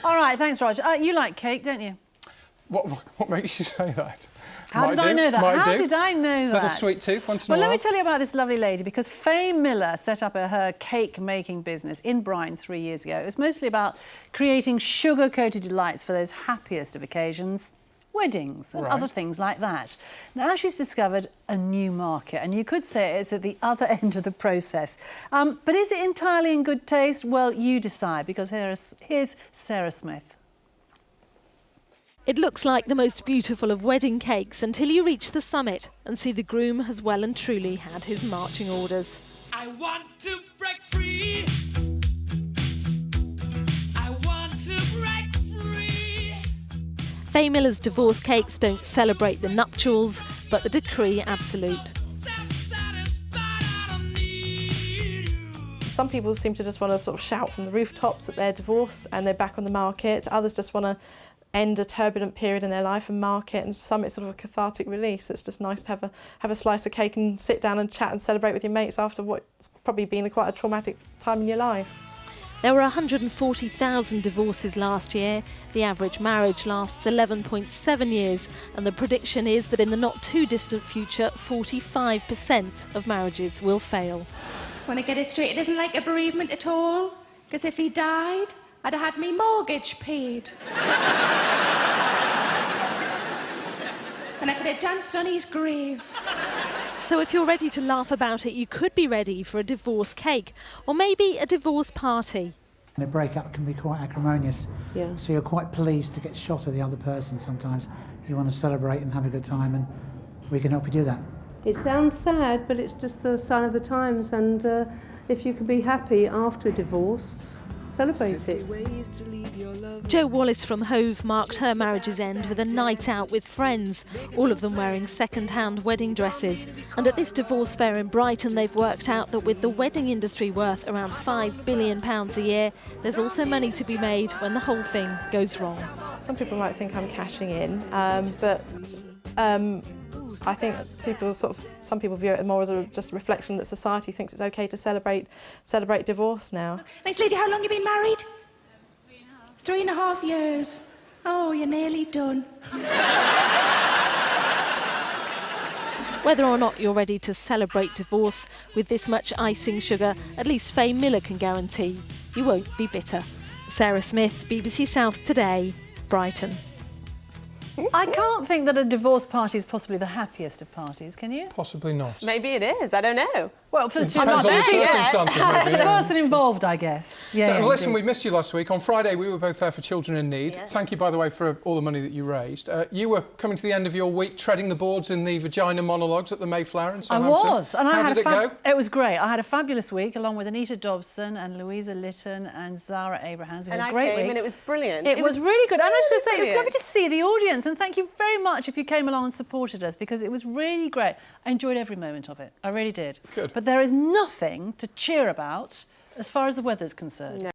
All right, thanks, Roger. You like cake, don't you? What makes you say that? How did I know that? How did I know that? Little sweet tooth once in a while. Well, let me tell you about this lovely lady, because Faye Miller set up her cake-making business in Brighton 3 years ago. It was mostly about creating sugar-coated delights for those happiest of occasions, weddings and other things like that. Now she's discovered a new market, and you could say it's at the other end of the process. But is it entirely in good taste? Well, you decide, because here's Sarah Smith. It looks like the most beautiful of wedding cakes until you reach the summit and see the groom has well and truly had his marching orders. I want to break free. I want to break free. Faye Miller's divorce cakes don't celebrate the nuptials, but the decree absolute. Some people seem to just want to sort of shout from the rooftops that they're divorced and they're back on the market. Others just want to end a turbulent period in their life and mark it, and for some it's sort of a cathartic release. It's just nice to have a slice of cake and sit down and chat and celebrate with your mates after what's probably been quite a traumatic time in your life. There were 140,000 divorces last year. The average marriage lasts 11.7 years, and the prediction is that in the not too distant future, 45% of marriages will fail. Just want to get it straight, it isn't like a bereavement at all, because if he died, I'd have had me mortgage paid. And I could have danced on his grave. So if you're ready to laugh about it, you could be ready for a divorce cake, or maybe a divorce party. The breakup can be quite acrimonious, so you're quite pleased to get shot of the other person sometimes. You want to celebrate and have a good time, and we can help you do that. It sounds sad, but it's just a sign of the times, and if you can be happy after a divorce, celebrate it. Jo Wallace from Hove marked her marriage's end with a night out with friends, all of them wearing second-hand wedding dresses. And at this divorce fair in Brighton, they've worked out that with the wedding industry worth around £5 billion a year, there's also money to be made when the whole thing goes wrong. Some people might think I'm cashing in, but I think some people view it more as a just reflection that society thinks it's okay to celebrate divorce now. Nice lady, how long you been married? 3.5 years. Oh, you're nearly done. Whether or not you're ready to celebrate divorce with this much icing sugar, at least Faye Miller can guarantee you won't be bitter. Sarah Smith, BBC South Today, Brighton. I can't think that a divorce party is possibly the happiest of parties, can you? Possibly not. Maybe it is, I don't know. Well, for the Depends on the circumstances, maybe. the person involved, I guess. Yeah, listen, we missed you last week. On Friday, we were both there for Children in Need. Yes. Thank you, by the way, for all the money that you raised. You were coming to the end of your week, treading the boards in the vagina monologues at the Mayflower in Southampton. I was. And How did it go? It was great. I had a fabulous week, along with Anita Dobson and Louisa Litton and Zara Abrahams. We had a great week. And it was brilliant. It was really good. And I was going to say, it was brilliant. lovely to see the audience. And thank you very much if you came along and supported us, because it was really great. I enjoyed every moment of it. I really did. Good. But there is nothing to cheer about as far as the weather's concerned. No.